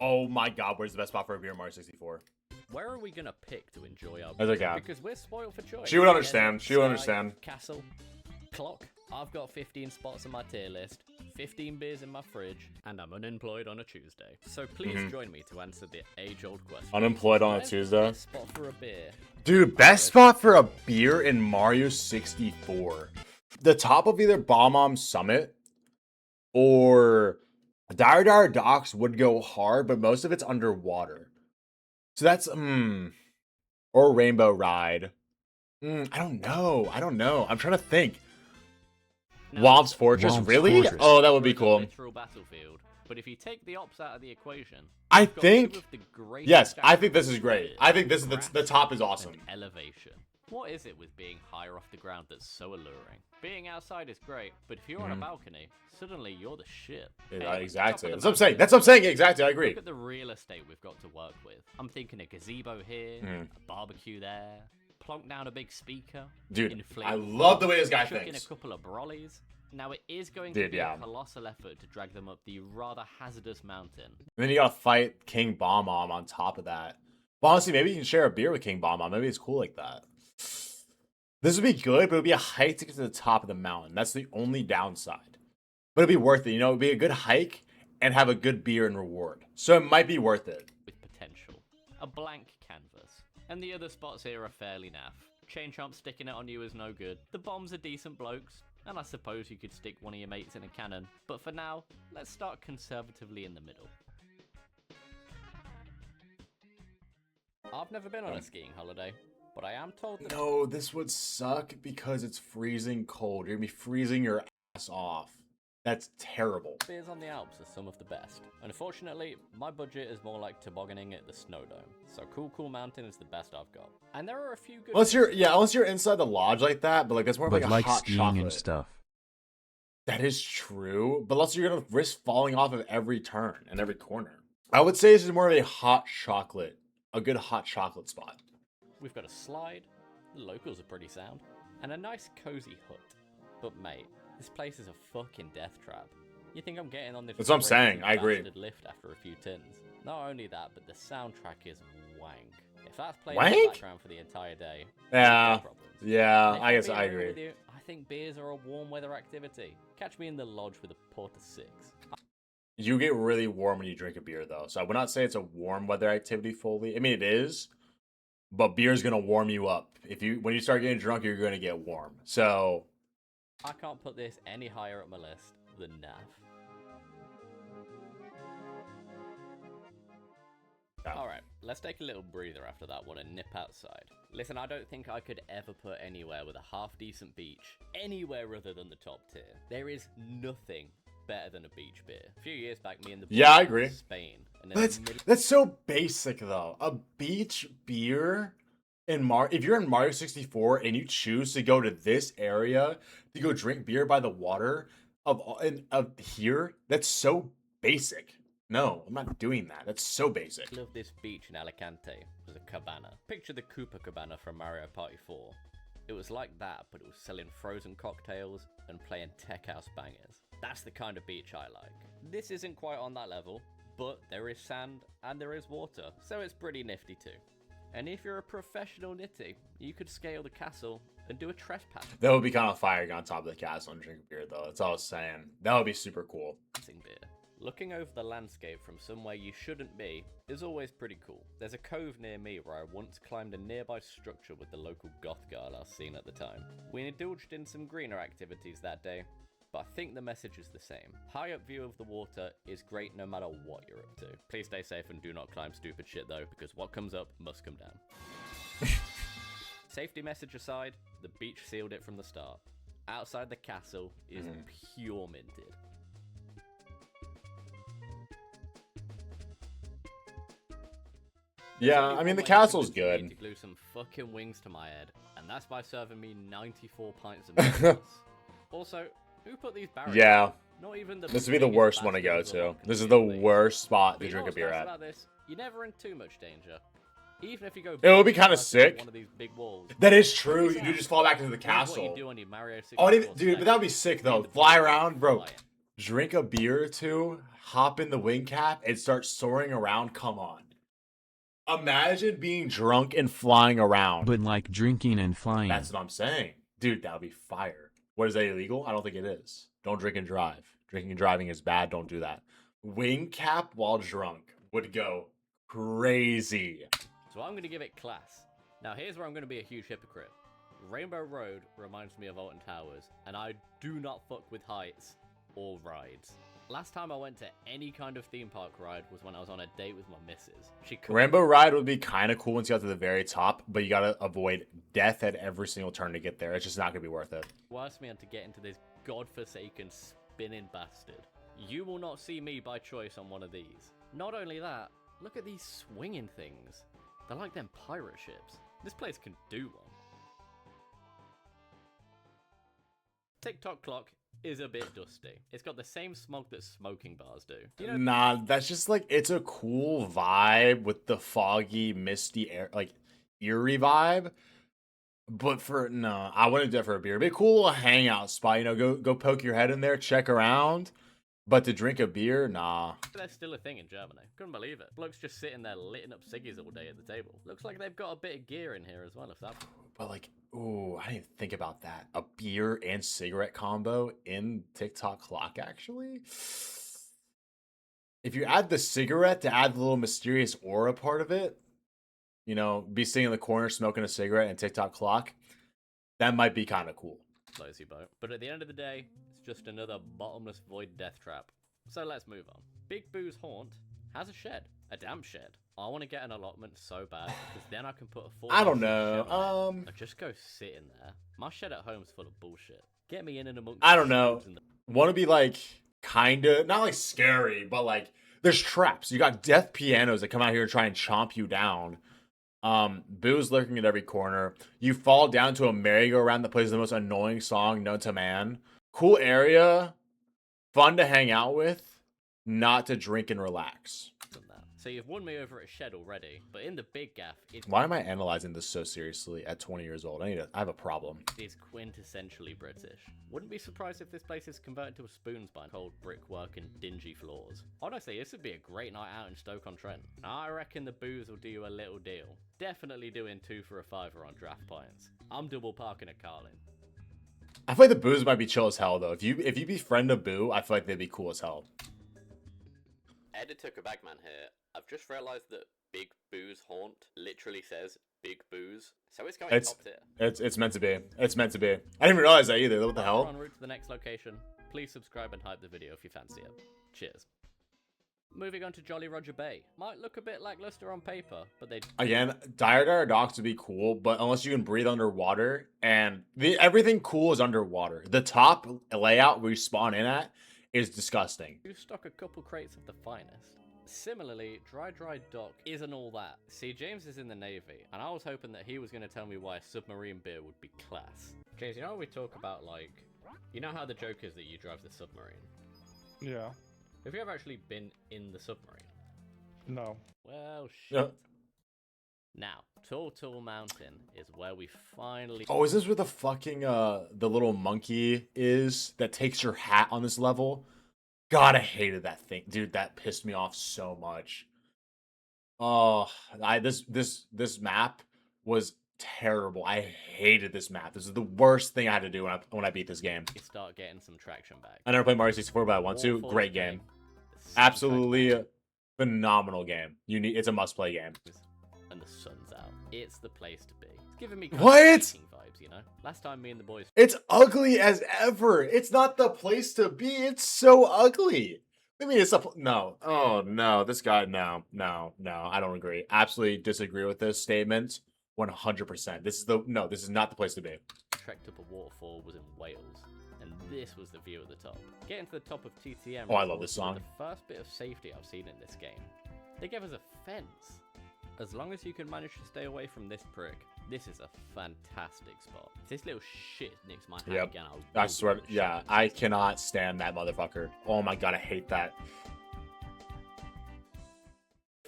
Oh my god, where's the best spot for a beer in Mario 64? Where are we gonna pick to enjoy our There's a beer? gap. Because we're spoiled for choice. She would understand. She would Sky, understand. Castle, clock. I've got 15 spots on my tier list, 15 beers in my fridge, and I'm unemployed on a Tuesday. So please join me to answer the age-old question. Unemployed on a Where's the Tuesday? best spot for a beer? Dude, best spot for a beer in Mario 64. The top of either Bomb Summit or Dire Dire Docks would go hard, but most of it's underwater. So that's, or Rainbow Ride. I don't know. I'm trying to think. Now, Wobb's Fortress, Wobb's really? Fortress. Oh, that would be it's a cool. literal battlefield, but if you take the ops out of the equation, I you've got think, two of the greatest yes, I think this is attributes great. of I think this is craft the top is awesome. and elevation. What is it with being higher off the ground that's so alluring? Being outside is great, but if you're on a balcony, suddenly you're the shit. Yeah, Hey, exactly. top of That's the what I'm saying. mountain, That's what I'm saying. Exactly. I agree. Look at the real estate we've got to work with. I'm thinking a gazebo here, a barbecue there, plonk down a big speaker. Dude, inflate I the love the floor, way this guy chuck in a thinks. couple of brollies. Now it is going Dude, to be yeah. a colossal effort to drag them up the rather hazardous mountain. And then you gotta fight King Bomb on top of that. But honestly, maybe you can share a beer with King Bomb. Maybe it's cool like that. This would be good, but it would be a hike to get to the top of the mountain. That's the only downside. But it'd be worth it. You know, it'd be a good hike and have a good beer and reward. So it might be worth it. With potential. A blank canvas. And the other spots here are fairly naff. Chain Chomp sticking it on you is no good. The bombs are decent blokes. And I suppose you could stick one of your mates in a cannon. But for now, let's start conservatively in the middle. I've never been on a skiing holiday, but I am told that No, this would suck because it's freezing cold. You're gonna be freezing your ass off. That's terrible. beers on the Alps are some of the best. Unfortunately, my budget is more like tobogganing at the Snowdome. So Cool Mountain is the best I've got. And there are a few good... Unless you're inside the lodge like that, but like that's more But like a like hot skiing chocolate. and stuff. That is true, but also you're gonna risk falling off of every turn and every corner. I would say this is more of a hot chocolate, a good hot chocolate spot. We've got a slide, the locals are pretty sound, and a nice cozy hut. But mate, this place is a fucking death trap. You think I'm getting on this That's what I'm crazy saying, I agree. bastard lift after a few tins. Not only that, but the soundtrack is wank. If that's playing Wank? in the background for the entire day, Yeah, no problems. yeah, And if I I'm guess being I real with agree. you, I think beers are a warm weather activity. Catch me in the lodge with a Porter 6. You get really warm when you drink a beer, though. So I would not say it's a warm weather activity fully. I mean, it is, but beer is gonna warm you up. When you start getting drunk, you're gonna get warm. So I can't put this any higher up my list than NAF. Yeah. Alright, let's take a little breather after that one and nip outside. Listen, I don't think I could ever put anywhere with a half-decent beach anywhere other than the top tier. There is nothing better than a beach beer. A few years back, me and the Yeah, I boys went to agree. Spain. And in the middle that's so basic though. A beach beer if you're in Mario 64 and you choose to go to this area to go drink beer by the water of here, that's so basic. No, I'm not doing that. That's so basic. of this beach in Alicante was a cabana. Picture the Koopa Cabana from Mario Party 4. It was like that, but it was selling frozen cocktails and playing tech house bangers. That's the kind of beach I like. This isn't quite on that level, but there is sand and there is water, so it's pretty nifty too. And if you're a professional nitty, you could scale the castle and do a trespass That would be kind of fire on top of the castle and drink beer though. That's all I was saying. That would be super cool. beer. Looking over the landscape from somewhere you shouldn't be is always pretty cool. There's a cove near me where I once climbed a nearby structure with the local goth girl I was seeing at the time. We indulged in some greener activities that day, but I think the message is the same. High up view of the water is great no matter what you're up to. Please stay safe and do not climb stupid shit though, because what comes up must come down. Safety message aside, the beach sealed it from the start. Outside the castle is pure minted. Yeah, There's only I mean one the way to castle's convince me good. To glue some fucking wings to my head, and that's by serving me 94 pints of meatballs. Also, who put these barriers? Yeah, Not even the this would be the biggest worst one to go bastards to. along This is can the seal these. worst spot But to you know drink a what's beer nice at. about this? You're never in too much danger. Even if you go. It would be kind kinda of sick. One of these big walls. That is true. You do just fall back into the Here's what you castle. do on your Mario Oh, 64 dude, but that would be sick though. The Fly ball around, bro. flying. drink a beer or two, hop in the wing cap, and start soaring around. Come on. Imagine being drunk and flying around. But like drinking and flying. That's what I'm saying. Dude, that would be fire. What is that illegal? I don't think it is. Don't drink and drive. Drinking and driving is bad. Don't do that. Wing cap while drunk would go crazy. So I'm going to give it class. Now here's where I'm going to be a huge hypocrite. Rainbow Road reminds me of Alton Towers, and I do not fuck with heights or rides. Last time I went to any kind of theme park ride was when I was on a date with my missus. She couldn't. Rainbow Ride would be kind of cool once you got to the very top, but you gotta avoid death at every single turn to get there. It's just not gonna be worth it. Worse me on to get into this godforsaken spinning bastard. You will not see me by choice on one of these. Not only that, look at these swinging things. They're like them pirate ships. This place can do one. TikTok clock is a bit dusty. It's got the same smog that smoking bars do. You know, Nah, that's just like, it's a cool vibe with the foggy, misty air, like eerie vibe. But no, I wouldn't do it for a beer. It'd be a cool little hangout spot, you know, go poke your head in there, check around. But to drink a beer, nah. that's still a thing in Germany. Couldn't believe it. Blokes just sitting there litting up ciggies all day at the table. Looks like they've got a bit of gear in here as well, if that. But like, ooh, I didn't even think about that. A beer and cigarette combo in TikTok clock, actually. If you add the cigarette to add the little mysterious aura part of it, you know, be sitting in the corner smoking a cigarette and TikTok clock, that might be kind of cool. Floats your boat. But at the end of the day, it's just another bottomless void death trap. So let's move on. Big Boo's Haunt has a shed. A damn shed. I want to get an allotment so bad, because then I can put a full I don't shed know. on it and just go sit in there. My shed at home's full of bullshit. Get me in and amongst I the don't know. shrubs and Want to be like kind of not like scary, but like there's traps. You got death pianos that come out here and try and chomp you down. Boo's lurking at every corner. You fall down to a merry-go-round that plays the most annoying song known to man. Cool area, fun to hang out with, not to drink and relax. that. So you've won me over at shed already, but in the big gaff, it Why am I analyzing this so seriously at 20 years old? I have a problem. is quintessentially British. Wouldn't be surprised if this place is converted to a spoons by cold brickwork and dingy floors. Honestly, this would be a great night out in Stoke-on-Trent. I reckon the booze will do you a little deal. Definitely doing 2 for a $5 on draft points. I'm double parking at Carlin. I feel like the Boos might be chill as hell though. If you befriend a Boo, I feel like they'd be cool as hell. Editor Quebecman here. I've just realised that Big Boo's Haunt literally says Big Booze, so it's going It's top tier. it's meant to be. It's meant to be. I didn't even realize that either. What the We're hell? en route to the next location. Please subscribe and hype the video if you fancy it. Cheers. Moving on to Jolly Roger Bay. Might look a bit lackluster on paper, but they Again, Dire Docks would be cool, but unless you can breathe underwater, and everything cool is underwater. The top layout where you spawn in at is disgusting. do stock a couple crates of the finest. Similarly, Dry Dock isn't all that. See, James is in the Navy, and I was hoping that he was going to tell me why a submarine beer would be class. James, you know how we talk about, like, you know how the joke is that you drive the submarine? Yeah. Have you ever actually been in the submarine? No. Well, shit. Yeah. Now, Tall Mountain is where we finally... Oh, is this where the fucking the little monkey is that takes your hat on this level? God, I hated that thing, dude. That pissed me off so much. Oh, this map was terrible. I hated this map. This is the worst thing I had to do when I beat this game. start getting some traction back. I never played Mario 64, but I want to. Awful Great game. The soundtrack Absolutely phenomenal game. It's a must-play game. and the sun's out. It's the place to be. It's giving me What? baking vibes, you know? Last time me and the boys It's ugly as ever. It's not the place to be. It's so ugly. I mean, it's no. Oh no, this guy. No. I don't agree. Absolutely disagree with this statement. 100%. This is not the place to be. trekked up a waterfall was in Wales, and this was the view at the top. Getting to the top of TTM. Oh, I love this song. was the first bit of safety I've seen in this game. They gave us a fence. As long as you can manage to stay away from this prick, this is a fantastic spot. If this little shit nicks my hand Yep. again, I swear. Yeah, I cannot stand that motherfucker. Oh my god, I hate that.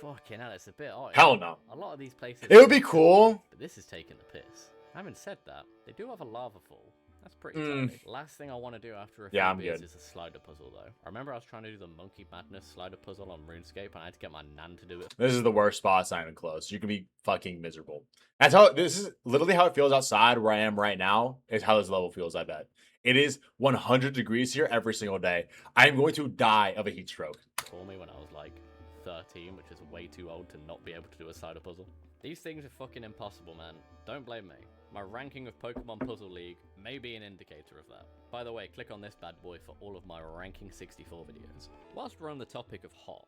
Fucking hell, it's a bit odd. Hell no. A lot of these places. It would be cool. But this is taking the piss. Having said that, they do have a lava fall. That's pretty Mm. tiny. Last thing I want to do after a Yeah, few I'm beers good. is a slider puzzle, though. I remember I was trying to do the Monkey Madness slider puzzle on RuneScape, and I had to get my nan to do it. This is the worst spot. It's not even close. You can be fucking miserable. That's how. This is literally how it feels outside where I am right now. Is how this level feels. I bet it is 100 degrees here every single day. I am going to die of a heat stroke. For me when I was like 13, which is way too old to not be able to do a slider puzzle. These things are fucking impossible, man. Don't blame me. My ranking of Pokemon Puzzle League may be an indicator of that. By the way, click on this bad boy for all of my Ranking 64 videos. Whilst we're on the topic of hot,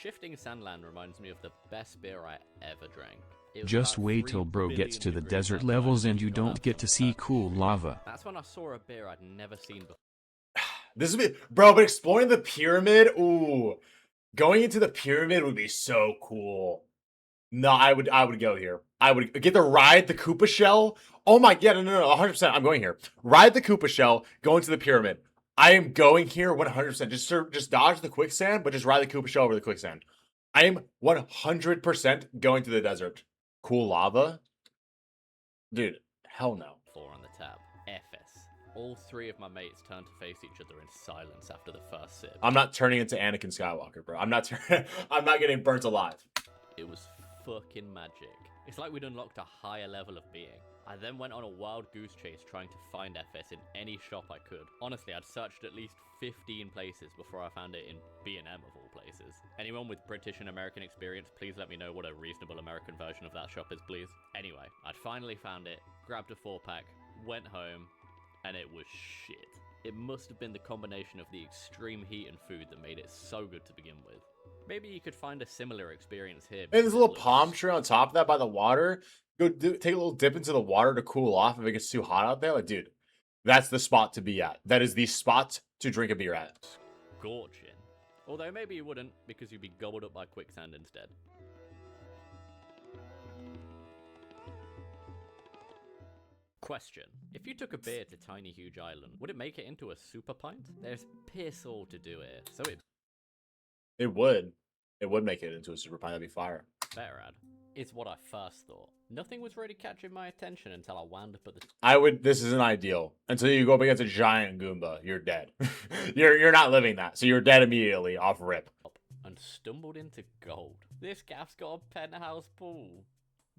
Shifting Sandland reminds me of the best beer I ever drank. It was Just about wait 3 till bro billion gets to the degrees desert outside levels and you you're gonna don't have get to some see perfect cool shit. lava. That's when I saw a beer I'd never seen before. This is bro, but exploring the pyramid. Ooh, going into the pyramid would be so cool. No, I would go here. I would get to ride the Koopa shell. Oh my, yeah, no, 100%. I'm going here. Ride the Koopa shell, go into the pyramid. I am going here 100%. Just dodge the quicksand, but just ride the Koopa shell over the quicksand. I am 100% going to the desert. Cool lava? Dude, hell no. On the tab. FS. All 3 of my mates turned to face each other in silence after the first sip. I'm not turning into Anakin Skywalker, bro. I'm not I'm not getting burnt alive. It was fucking magic. It's like we'd unlocked a higher level of being. I then went on a wild goose chase trying to find FS in any shop I could. Honestly, I'd searched at least 15 places before I found it in B&M of all places. Anyone with British and American experience, please let me know what a reasonable American version of that shop is, please. Anyway, I'd finally found it, grabbed a 4-pack, went home, and it was shit. It must have been the combination of the extreme heat and food that made it so good to begin with. Maybe you could find a similar experience here. And there's a little because it palm looks- tree on top of that by the water. Take a little dip into the water to cool off if it gets too hot out there. Like, dude, that's the spot to be at. That is the spot to drink a beer at. Scorching. Although maybe you wouldn't, because you'd be gobbled up by quicksand instead. Question. If you took a beer to Tiny Huge Island, would it make it into a super pint? There's piss all to do here, so it It would. It would make it into a super pint. That'd be fire. better add. Is what I first thought. Nothing was really catching my attention until I wound up at the I would. This isn't ideal until you go up against a giant Goomba. You're dead. you're not living that. So you're dead immediately off rip. top and stumbled into gold. This gaff's got a penthouse pool.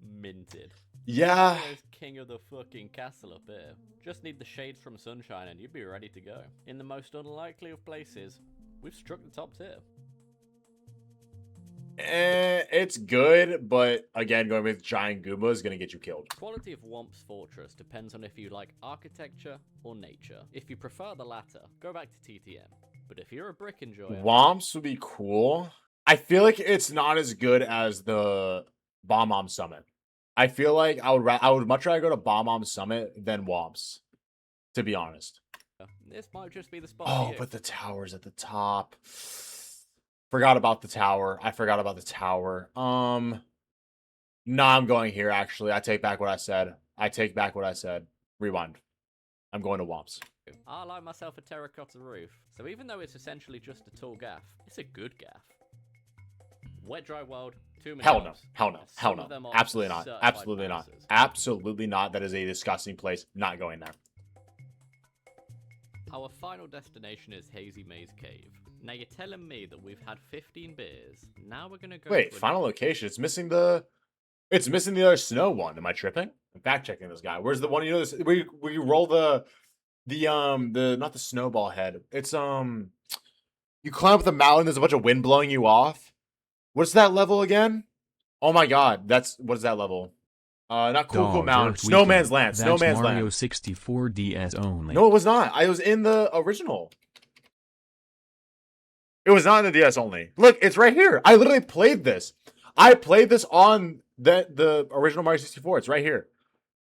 Minted. Yeah. There's king of the fucking castle up here. Just need the shades from sunshine and you'd be ready to go. In the most unlikely of places, we've struck the top tier. It's good, but again, going with giant Goomba is gonna get you killed. Quality of Womp's Fortress depends on if you like architecture or nature. If you prefer the latter, go back to TTM. But if you're a brick enjoyer, Womps would be cool. I feel like it's not as good as the Bomb Summit. I feel like I would much rather go to Bomb Summit than Womps, to be honest. this might just be the spot Oh, for you. but the tower's at the top. Forgot about the tower. I forgot about the tower. Nah, I'm going here, actually. I take back what I said. Rewind. I'm going to Womps. I like myself a terracotta roof, so even though it's essentially just a tall gaff, it's a good gaff. Wet Dry World, too many Hell no. mobs. Hell no. and Hell some no. of them are Absolutely not. certified Absolutely not. bouncers. Absolutely not. That is a disgusting place. Not going there. Our final destination is Hazy Maze Cave. Now you're telling me that we've had 15 beers. Now we're gonna go. Wait, to a- final location. It's missing the other snow one. Am I tripping? I'm fact checking this guy. Where's the one? You know this where you roll the not the snowball head. It's you climb up the mountain, there's a bunch of wind blowing you off. What's that level again? Oh my god, what is that level? Not Cool Cool Dog Mountain. Earth Snowman's Weekend. Land. That's Snowman's Mario Land. 64 DS only. No, it was not. I was in the original. It was not in the DS only. Look, it's right here. I literally played this. I played this on the original Mario 64. It's right here.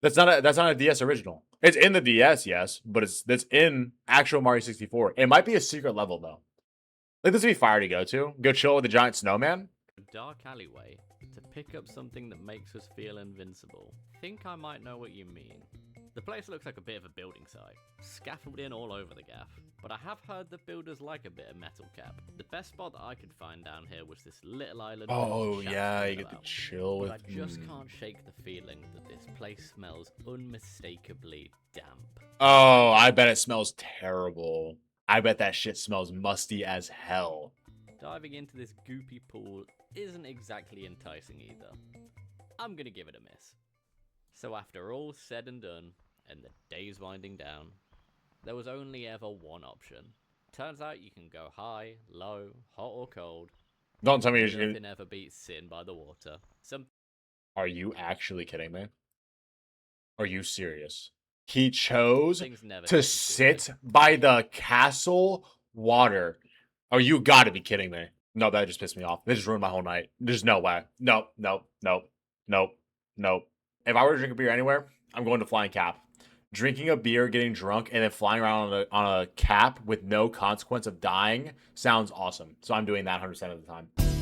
That's not a DS original. It's in the DS, yes, but that's in actual Mario 64. It might be a secret level though. Like this would be fire to go to. Go chill with the giant snowman. a dark alleyway to pick up something that makes us feel invincible. Think I might know what you mean. The place looks like a bit of a building site, scaffolding all over the gaff, but I have heard that builders like a bit of metal cap. The best spot that I could find down here was this little island. Oh with yeah, shacks you all get to about. chill with. But I just can't shake the feeling that this place smells unmistakably damp. Oh, I bet it smells terrible. I bet that shit smells musty as hell. Diving into this goopy pool isn't exactly enticing either. I'm gonna give it a miss. So after all said and done, and the day's winding down, there was only ever one option. Turns out you can go high, low, hot or cold. Don't tell me you're gonna. Nothing ever beats sitting by the water. Are you actually kidding me? Are you serious? He chose Things never to seem sit by the castle water. Oh, you gotta be kidding me. No, that just pissed me off. That just ruined my whole night. There's no way. Nope, nope, nope, nope, nope. If I were to drink a beer anywhere, I'm going to Flying Cap. Drinking a beer, getting drunk, and then flying around on a cap with no consequence of dying sounds awesome. So I'm doing that 100% of the time.